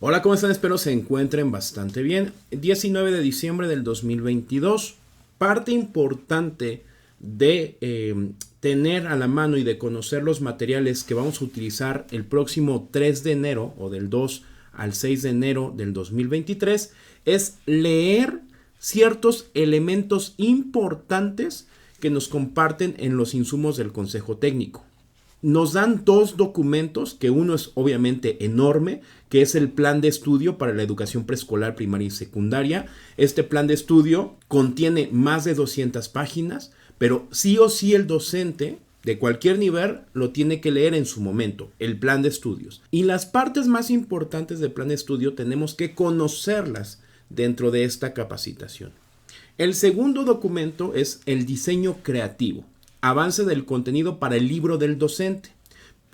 Hola, ¿cómo están? Espero se encuentren bastante bien. 19 de diciembre del 2022. Parte importante de tener a la mano y de conocer los materiales que vamos a utilizar el próximo 3 de enero o del 2 al 6 de enero del 2023 es leer ciertos elementos importantes que nos comparten en los insumos del Consejo Técnico. Nos dan dos documentos, que uno es obviamente enorme, que es el plan de estudio para la educación preescolar, primaria y secundaria. Este plan de estudio contiene más de 200 páginas, pero sí o sí el docente de cualquier nivel lo tiene que leer en su momento, el plan de estudios. Y las partes más importantes del plan de estudio tenemos que conocerlas dentro de esta capacitación. El segundo documento es el diseño creativo. Avance del contenido para el libro del docente.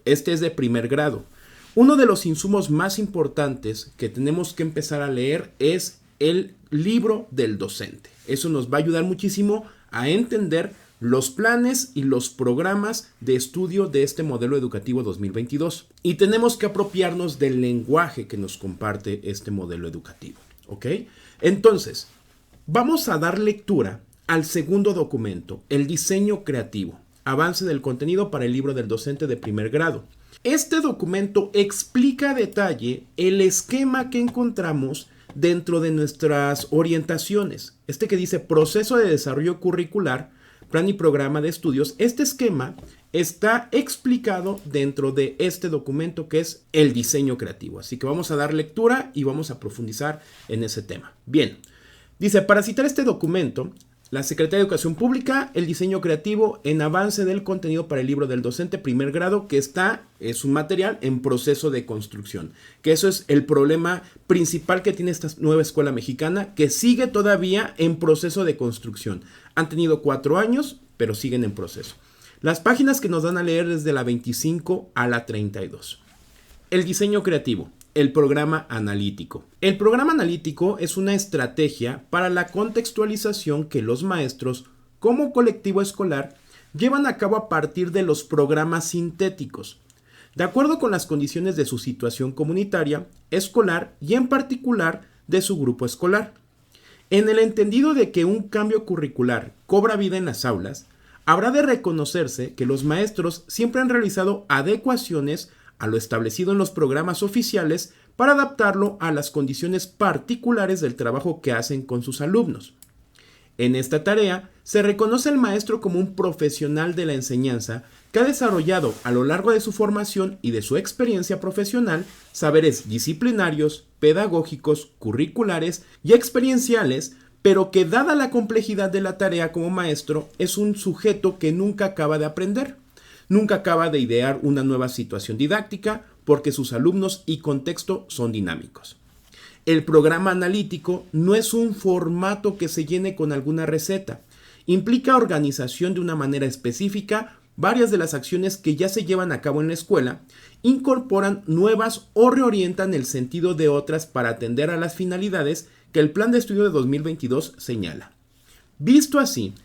Este es de primer grado. Uno de los insumos más importantes que tenemos que empezar a leer es el libro del docente. Eso nos va a ayudar muchísimo a entender los planes y los programas de estudio de este modelo educativo 2022. Y tenemos que apropiarnos del lenguaje que nos comparte este modelo educativo. ¿Ok? Entonces, vamos a dar lectura al segundo documento, el diseño creativo, avance del contenido para el libro del docente de primer grado. Este documento explica a detalle el esquema que encontramos dentro de nuestras orientaciones. Este que dice proceso de desarrollo curricular, plan y programa de estudios. Este esquema está explicado dentro de este documento que es el diseño creativo. Así que vamos a dar lectura y vamos a profundizar en ese tema. Bien, dice, para citar este documento, la Secretaría de Educación Pública, el diseño creativo en avance del contenido para el libro del docente primer grado, que es un material en proceso de construcción. Que eso es el problema principal que tiene esta nueva escuela mexicana, que sigue todavía en proceso de construcción. Han tenido 4 años, pero siguen en proceso. Las páginas que nos dan a leer desde la 25 a la 32. El diseño creativo. El programa analítico. El programa analítico es una estrategia para la contextualización que los maestros, como colectivo escolar, llevan a cabo a partir de los programas sintéticos, de acuerdo con las condiciones de su situación comunitaria, escolar y en particular de su grupo escolar. En el entendido de que un cambio curricular cobra vida en las aulas, habrá de reconocerse que los maestros siempre han realizado adecuaciones a lo establecido en los programas oficiales para adaptarlo a las condiciones particulares del trabajo que hacen con sus alumnos. En esta tarea se reconoce al maestro como un profesional de la enseñanza que ha desarrollado a lo largo de su formación y de su experiencia profesional saberes disciplinarios, pedagógicos, curriculares y experienciales, pero que dada la complejidad de la tarea como maestro es un sujeto que nunca acaba de aprender. Nunca acaba de idear una nueva situación didáctica porque sus alumnos y contexto son dinámicos. El programa analítico no es un formato que se llene con alguna receta. Implica organización de una manera específica. Varias de las acciones que ya se llevan a cabo en la escuela incorporan nuevas o reorientan el sentido de otras para atender a las finalidades que el plan de estudio de 2022 señala. Visto así,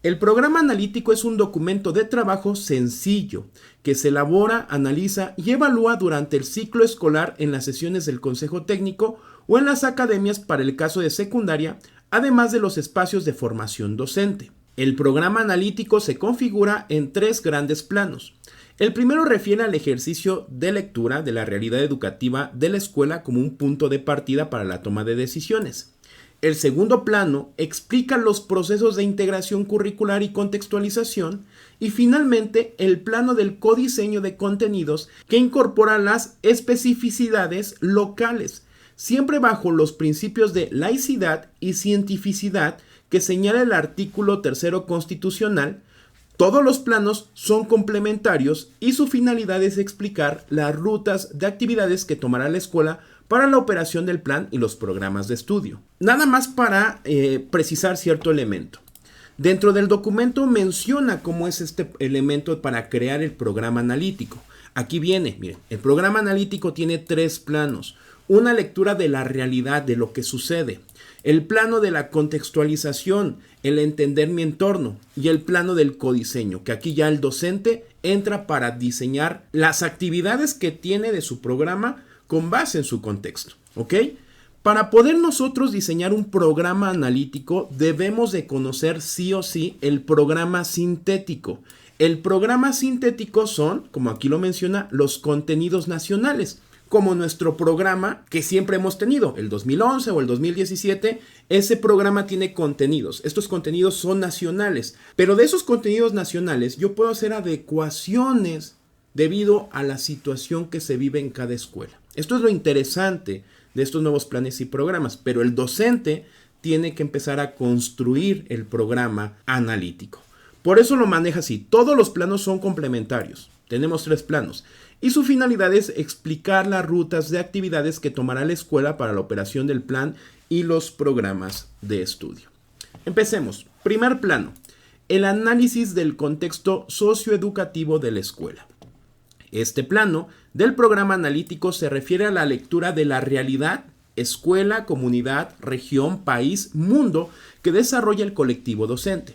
el programa analítico es un documento de trabajo sencillo que se elabora, analiza y evalúa durante el ciclo escolar en las sesiones del Consejo Técnico o en las academias para el caso de secundaria, además de los espacios de formación docente. El programa analítico se configura en 3 grandes planos. El primero refiere al ejercicio de lectura de la realidad educativa de la escuela como un punto de partida para la toma de decisiones. El segundo plano explica los procesos de integración curricular y contextualización y finalmente el plano del codiseño de contenidos que incorpora las especificidades locales, siempre bajo los principios de laicidad y cientificidad que señala el artículo 3º constitucional. Todos los planos son complementarios y su finalidad es explicar las rutas de actividades que tomará la escuela para la operación del plan y los programas de estudio. Nada más para precisar cierto elemento. Dentro del documento menciona cómo es este elemento para crear el programa analítico. Aquí viene, miren, el programa analítico tiene 3 planos. Una lectura de la realidad, de lo que sucede. El plano de la contextualización, el entender mi entorno y el plano del codiseño, que aquí ya el docente entra para diseñar las actividades que tiene de su programa con base en su contexto. ¿Ok? Para poder nosotros diseñar un programa analítico, debemos de conocer sí o sí el programa sintético. El programa sintético son, como aquí lo menciona, los contenidos nacionales, como nuestro programa que siempre hemos tenido, el 2011 o el 2017, ese programa tiene contenidos. Estos contenidos son nacionales, pero de esos contenidos nacionales yo puedo hacer adecuaciones debido a la situación que se vive en cada escuela. Esto es lo interesante de estos nuevos planes y programas, pero el docente tiene que empezar a construir el programa analítico. Por eso lo maneja así. Todos los planos son complementarios. Tenemos 3 planos. Y su finalidad es explicar las rutas de actividades que tomará la escuela para la operación del plan y los programas de estudio. Empecemos. Primer plano. El análisis del contexto socioeducativo de la escuela. Este plano del programa analítico se refiere a la lectura de la realidad, escuela, comunidad, región, país, mundo que desarrolla el colectivo docente.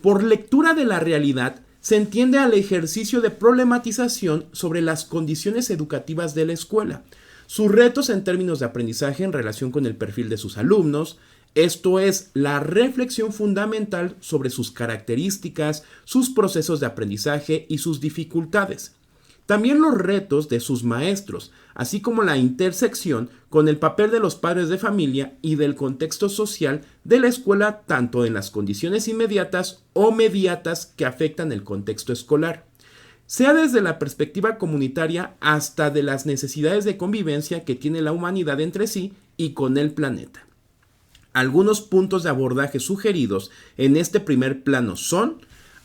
Por lectura de la realidad se entiende al ejercicio de problematización sobre las condiciones educativas de la escuela, sus retos en términos de aprendizaje en relación con el perfil de sus alumnos, esto es, la reflexión fundamental sobre sus características, sus procesos de aprendizaje y sus dificultades. También los retos de sus maestros, así como la intersección con el papel de los padres de familia y del contexto social de la escuela, tanto en las condiciones inmediatas o mediatas que afectan el contexto escolar, sea desde la perspectiva comunitaria hasta de las necesidades de convivencia que tiene la humanidad entre sí y con el planeta. Algunos puntos de abordaje sugeridos en este primer plano son: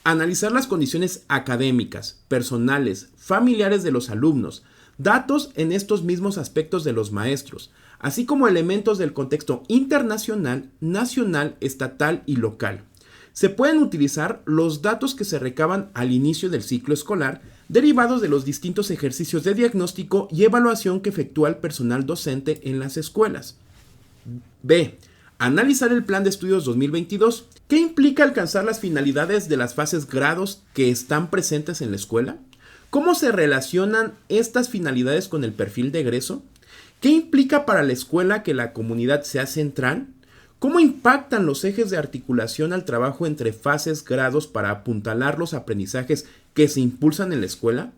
analizar las condiciones académicas, personales, familiares de los alumnos, datos en estos mismos aspectos de los maestros, así como elementos del contexto internacional, nacional, estatal y local. Se pueden utilizar los datos que se recaban al inicio del ciclo escolar, derivados de los distintos ejercicios de diagnóstico y evaluación que efectúa el personal docente en las escuelas. B. Analizar el plan de estudios 2022. ¿Qué implica alcanzar las finalidades de las fases grados que están presentes en la escuela? ¿Cómo se relacionan estas finalidades con el perfil de egreso? ¿Qué implica para la escuela que la comunidad sea central? ¿Cómo impactan los ejes de articulación al trabajo entre fases grados para apuntalar los aprendizajes que se impulsan en la escuela?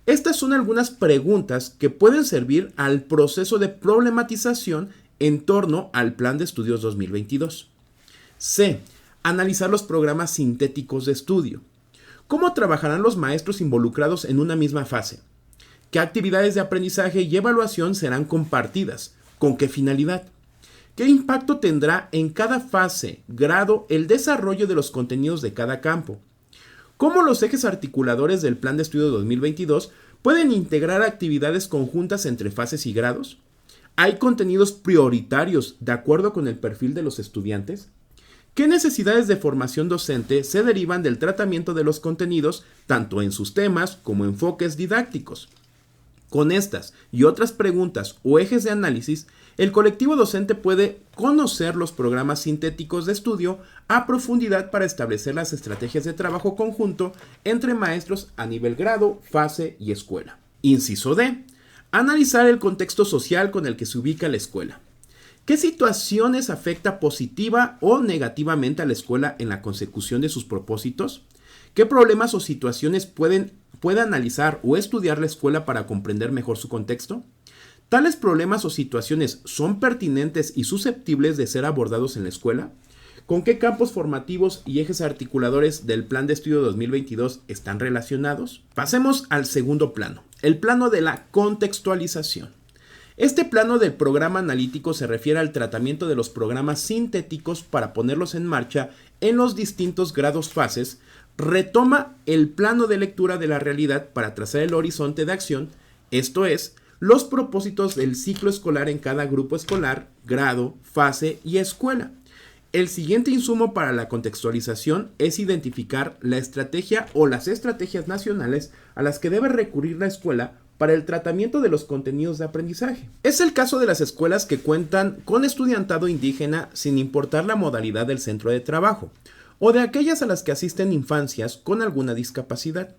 Estas son algunas preguntas que pueden servir al proceso de problematización en torno al Plan de Estudios 2022. C. Analizar los programas sintéticos de estudio. ¿Cómo trabajarán los maestros involucrados en una misma fase? ¿Qué actividades de aprendizaje y evaluación serán compartidas? ¿Con qué finalidad? ¿Qué impacto tendrá en cada fase, grado, el desarrollo de los contenidos de cada campo? ¿Cómo los ejes articuladores del Plan de Estudio 2022 pueden integrar actividades conjuntas entre fases y grados? ¿Hay contenidos prioritarios de acuerdo con el perfil de los estudiantes? ¿Qué necesidades de formación docente se derivan del tratamiento de los contenidos, tanto en sus temas como enfoques didácticos? Con estas y otras preguntas o ejes de análisis, el colectivo docente puede conocer los programas sintéticos de estudio a profundidad para establecer las estrategias de trabajo conjunto entre maestros a nivel grado, fase y escuela. Inciso D. Analizar el contexto social con el que se ubica la escuela. ¿Qué situaciones afecta positiva o negativamente a la escuela en la consecución de sus propósitos? ¿Qué problemas o situaciones puede analizar o estudiar la escuela para comprender mejor su contexto? ¿Tales problemas o situaciones son pertinentes y susceptibles de ser abordados en la escuela? ¿Con qué campos formativos y ejes articuladores del Plan de Estudio 2022 están relacionados? Pasemos al segundo plano, el plano de la contextualización. Este plano del programa analítico se refiere al tratamiento de los programas sintéticos para ponerlos en marcha en los distintos grados fases, retoma el plano de lectura de la realidad para trazar el horizonte de acción, esto es, los propósitos del ciclo escolar en cada grupo escolar, grado, fase y escuela. El siguiente insumo para la contextualización es identificar la estrategia o las estrategias nacionales a las que debe recurrir la escuela para el tratamiento de los contenidos de aprendizaje. Es el caso de las escuelas que cuentan con estudiantado indígena sin importar la modalidad del centro de trabajo, o de aquellas a las que asisten infancias con alguna discapacidad.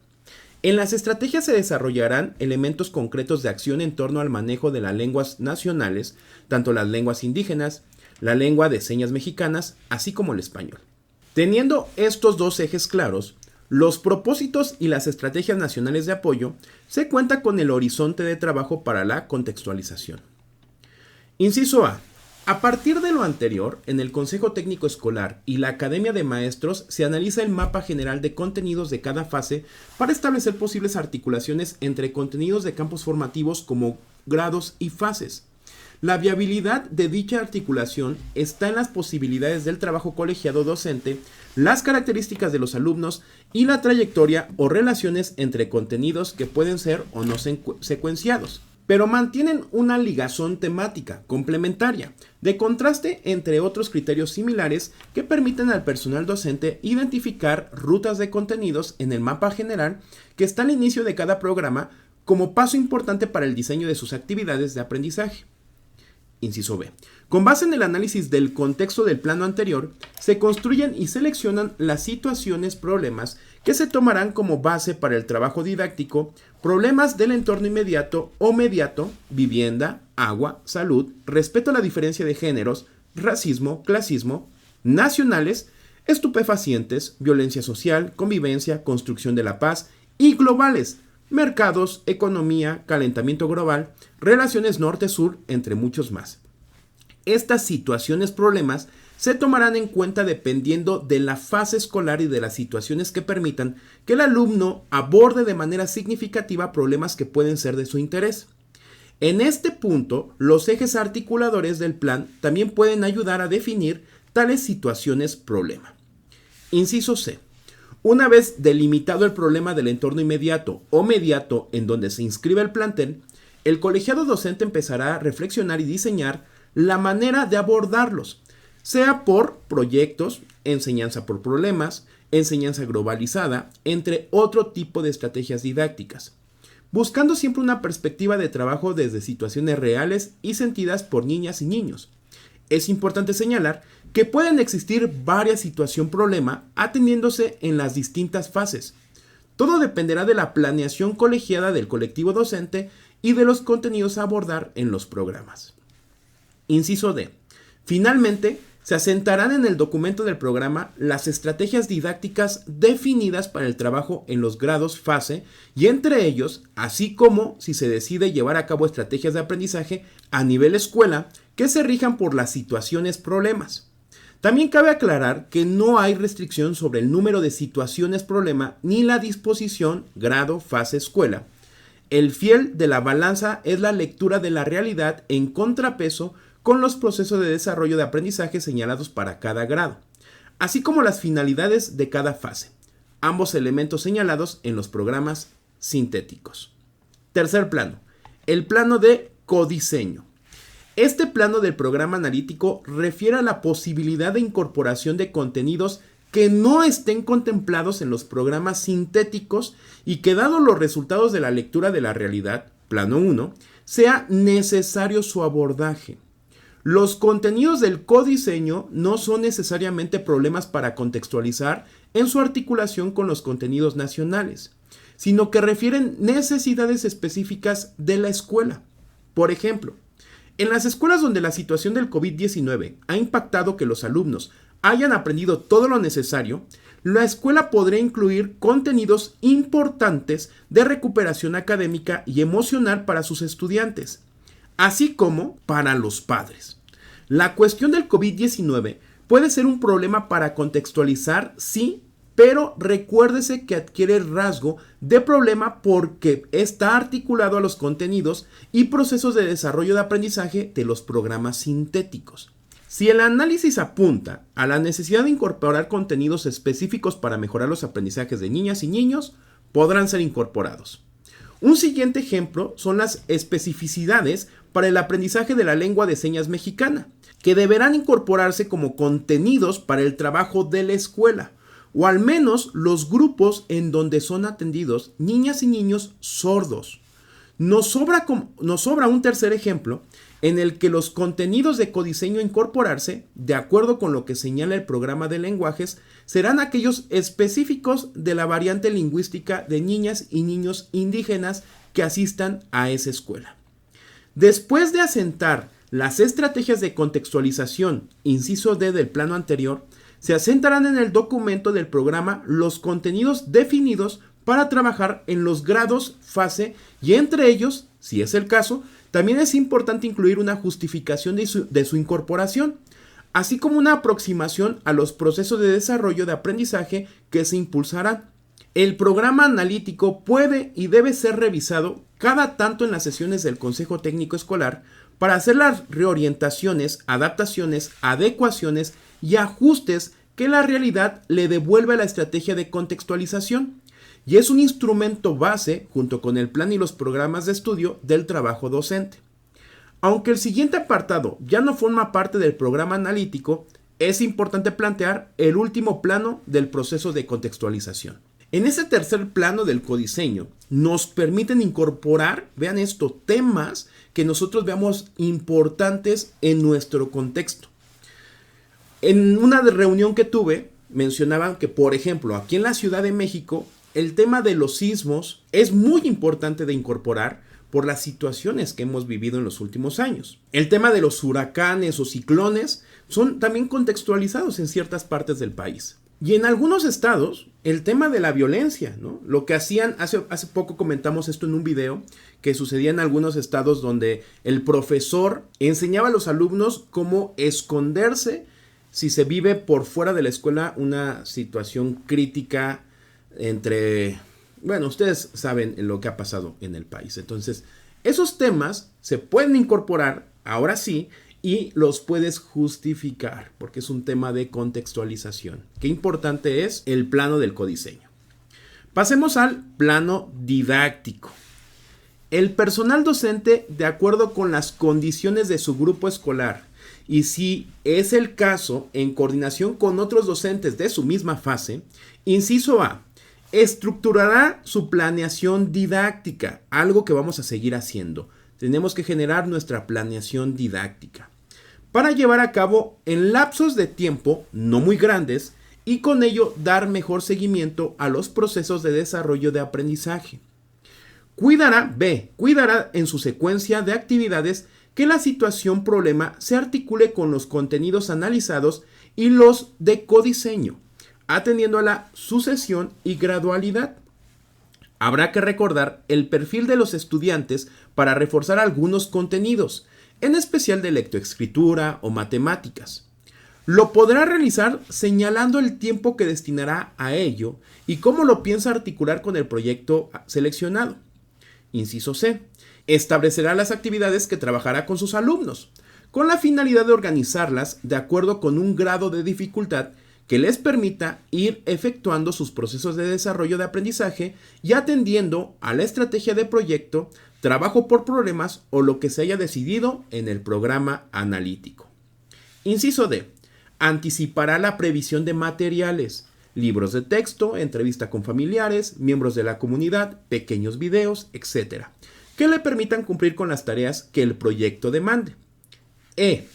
En las estrategias se desarrollarán elementos concretos de acción en torno al manejo de las lenguas nacionales, tanto las lenguas indígenas, la lengua de señas mexicanas, así como el español. Teniendo estos dos ejes claros, los propósitos y las estrategias nacionales de apoyo, se cuenta con el horizonte de trabajo para la contextualización. Inciso A. A partir de lo anterior, en el Consejo Técnico Escolar y la Academia de Maestros se analiza el mapa general de contenidos de cada fase para establecer posibles articulaciones entre contenidos de campos formativos como grados y fases. La viabilidad de dicha articulación está en las posibilidades del trabajo colegiado docente, las características de los alumnos y la trayectoria o relaciones entre contenidos que pueden ser o no secuenciados, pero mantienen una ligazón temática complementaria, de contraste entre otros criterios similares que permiten al personal docente identificar rutas de contenidos en el mapa general que está al inicio de cada programa como paso importante para el diseño de sus actividades de aprendizaje. Inciso B. Con base en el análisis del contexto del plano anterior, se construyen y seleccionan las situaciones, problemas que se tomarán como base para el trabajo didáctico, problemas del entorno inmediato o mediato, vivienda, agua, salud, respeto a la diferencia de géneros, racismo, clasismo, nacionales, estupefacientes, violencia social, convivencia, construcción de la paz y globales, mercados, economía, calentamiento global, relaciones norte-sur, entre muchos más. Estas situaciones problemas se tomarán en cuenta dependiendo de la fase escolar y de las situaciones que permitan que el alumno aborde de manera significativa problemas que pueden ser de su interés. En este punto, los ejes articuladores del plan también pueden ayudar a definir tales situaciones problema. Inciso C. Una vez delimitado el problema del entorno inmediato o mediato en donde se inscribe el plantel, el colegiado docente empezará a reflexionar y diseñar la manera de abordarlos, sea por proyectos, enseñanza por problemas, enseñanza globalizada, entre otro tipo de estrategias didácticas, buscando siempre una perspectiva de trabajo desde situaciones reales y sentidas por niñas y niños. Es importante señalar que pueden existir varias situación-problema atendiéndose en las distintas fases. Todo dependerá de la planeación colegiada del colectivo docente y de los contenidos a abordar en los programas. Inciso D. Finalmente, se asentarán en el documento del programa las estrategias didácticas definidas para el trabajo en los grados fase y entre ellos, así como si se decide llevar a cabo estrategias de aprendizaje a nivel escuela que se rijan por las situaciones problemas. También cabe aclarar que no hay restricción sobre el número de situaciones problema ni la disposición grado fase escuela. El fiel de la balanza es la lectura de la realidad en contrapeso con los procesos de desarrollo de aprendizaje señalados para cada grado, así como las finalidades de cada fase, ambos elementos señalados en los programas sintéticos. Tercer plano, el plano de codiseño. Este plano del programa analítico refiere a la posibilidad de incorporación de contenidos que no estén contemplados en los programas sintéticos y que, dado los resultados de la lectura de la realidad, plano 1, sea necesario su abordaje. Los contenidos del codiseño no son necesariamente problemas para contextualizar en su articulación con los contenidos nacionales, sino que refieren necesidades específicas de la escuela. Por ejemplo, en las escuelas donde la situación del COVID-19 ha impactado que los alumnos hayan aprendido todo lo necesario, la escuela podrá incluir contenidos importantes de recuperación académica y emocional para sus estudiantes, así como para los padres. La cuestión del COVID-19 puede ser un problema para contextualizar, sí, pero recuérdese que adquiere el rasgo de problema porque está articulado a los contenidos y procesos de desarrollo de aprendizaje de los programas sintéticos. Si el análisis apunta a la necesidad de incorporar contenidos específicos para mejorar los aprendizajes de niñas y niños, podrán ser incorporados. Un siguiente ejemplo son las especificidades para el aprendizaje de la lengua de señas mexicana, que deberán incorporarse como contenidos para el trabajo de la escuela, o al menos los grupos en donde son atendidos niñas y niños sordos. Nos sobra un tercer ejemplo, en el que los contenidos de codiseño a incorporarse, de acuerdo con lo que señala el programa de lenguajes, serán aquellos específicos de la variante lingüística de niñas y niños indígenas que asistan a esa escuela. Después de asentar las estrategias de contextualización, inciso D del plano anterior, se asentarán en el documento del programa los contenidos definidos para trabajar en los grados, fase y entre ellos, si es el caso, también es importante incluir una justificación de su incorporación, así como una aproximación a los procesos de desarrollo de aprendizaje que se impulsarán. El programa analítico puede y debe ser revisado cada tanto en las sesiones del Consejo Técnico Escolar para hacer las reorientaciones, adaptaciones, adecuaciones y ajustes que la realidad le devuelve a la estrategia de contextualización. Y es un instrumento base, junto con el plan y los programas de estudio, del trabajo docente. Aunque el siguiente apartado ya no forma parte del programa analítico, es importante plantear el último plano del proceso de contextualización. En ese tercer plano del codiseño nos permiten incorporar, vean esto, temas que nosotros veamos importantes en nuestro contexto. En una reunión que tuve, mencionaban que, por ejemplo, aquí en la Ciudad de México, el tema de los sismos es muy importante de incorporar por las situaciones que hemos vivido en los últimos años. El tema de los huracanes o ciclones son también contextualizados en ciertas partes del país. Y en algunos estados, el tema de la violencia, ¿no? Lo que hacían, hace poco comentamos esto en un video, que sucedía en algunos estados donde el profesor enseñaba a los alumnos cómo esconderse si se vive por fuera de la escuela una situación crítica entre, bueno, ustedes saben lo que ha pasado en el país. Entonces, esos temas se pueden incorporar, ahora sí, y los puedes justificar, porque es un tema de contextualización. Qué importante es el plano del codiseño. Pasemos al plano didáctico. El personal docente, de acuerdo con las condiciones de su grupo escolar, y si es el caso, en coordinación con otros docentes de su misma fase, inciso A, estructurará su planeación didáctica, algo que vamos a seguir haciendo. Tenemos que generar nuestra planeación didáctica para llevar a cabo en lapsos de tiempo no muy grandes y con ello dar mejor seguimiento a los procesos de desarrollo de aprendizaje. Cuidará en su secuencia de actividades que la situación problema se articule con los contenidos analizados y los de codiseño, atendiendo a la sucesión y gradualidad. Habrá que recordar el perfil de los estudiantes para reforzar algunos contenidos, en especial de lectoescritura o matemáticas. Lo podrá realizar señalando el tiempo que destinará a ello y cómo lo piensa articular con el proyecto seleccionado. Inciso C. Establecerá las actividades que trabajará con sus alumnos, con la finalidad de organizarlas de acuerdo con un grado de dificultad que les permita ir efectuando sus procesos de desarrollo de aprendizaje y atendiendo a la estrategia de proyecto, trabajo por problemas o lo que se haya decidido en el programa analítico. Inciso D. Anticipará la previsión de materiales, libros de texto, entrevista con familiares, miembros de la comunidad, pequeños videos, etc., que le permitan cumplir con las tareas que el proyecto demande. E.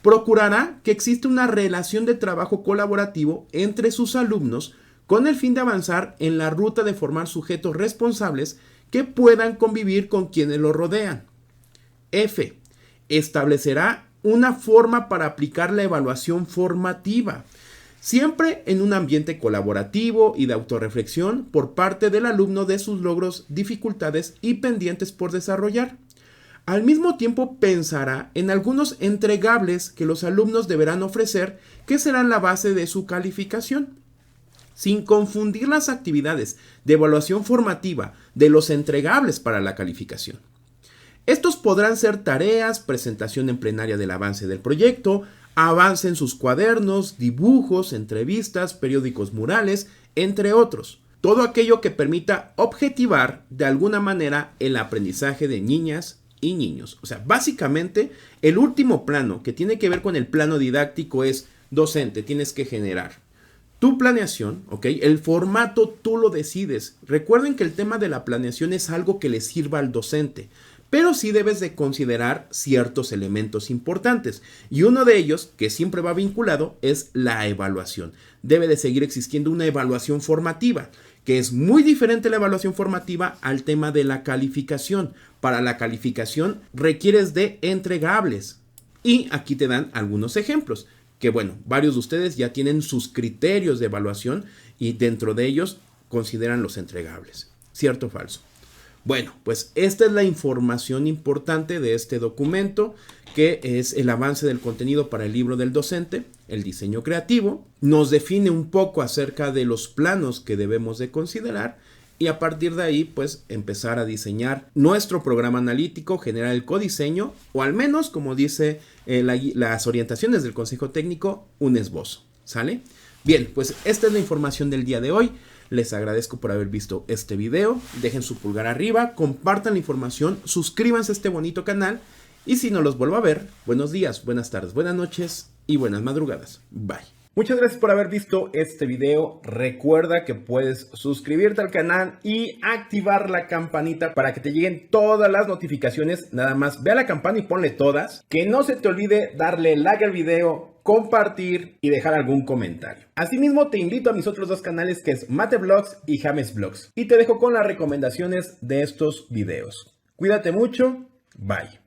Procurará que exista una relación de trabajo colaborativo entre sus alumnos con el fin de avanzar en la ruta de formar sujetos responsables que puedan convivir con quienes los rodean. F. Establecerá una forma para aplicar la evaluación formativa, siempre en un ambiente colaborativo y de autorreflexión por parte del alumno de sus logros, dificultades y pendientes por desarrollar. Al mismo tiempo pensará en algunos entregables que los alumnos deberán ofrecer que serán la base de su calificación, sin confundir las actividades de evaluación formativa de los entregables para la calificación. Estos podrán ser tareas, presentación en plenaria del avance del proyecto, avance en sus cuadernos, dibujos, entrevistas, periódicos murales, entre otros. Todo aquello que permita objetivar de alguna manera el aprendizaje de niñas y niños. O sea, básicamente el último plano que tiene que ver con el plano didáctico es docente, tienes que generar tu planeación, ¿ok? El formato tú lo decides. Recuerden que el tema de la planeación es algo que le sirva al docente, pero sí debes de considerar ciertos elementos importantes. Y uno de ellos, que siempre va vinculado, es la evaluación. Debe de seguir existiendo una evaluación formativa, que es muy diferente la evaluación formativa al tema de la calificación. Para la calificación requieres de entregables. Y aquí te dan algunos ejemplos, que bueno, varios de ustedes ya tienen sus criterios de evaluación y dentro de ellos consideran los entregables. ¿Cierto o falso? Bueno, pues esta es la información importante de este documento, que es el avance del contenido para el libro del docente, el diseño creativo. Nos define un poco acerca de los planos que debemos de considerar y a partir de ahí, pues empezar a diseñar nuestro programa analítico, generar el codiseño o al menos, como dice las orientaciones del Consejo Técnico, un esbozo. ¿Sale? Bien, pues esta es la información del día de hoy. Les agradezco por haber visto este video. Dejen su pulgar arriba, compartan la información, suscríbanse a este bonito canal y si no los vuelvo a ver, buenos días, buenas tardes, buenas noches y buenas madrugadas. Bye. Muchas gracias por haber visto este video. Recuerda que puedes suscribirte al canal y activar la campanita para que te lleguen todas las notificaciones. Nada más ve a la campana y ponle todas. Que no se te olvide darle like al video, compartir y dejar algún comentario. Asimismo, te invito a mis otros dos canales, que es Mate Vlogs y James Vlogs. Y te dejo con las recomendaciones de estos videos. Cuídate mucho. Bye.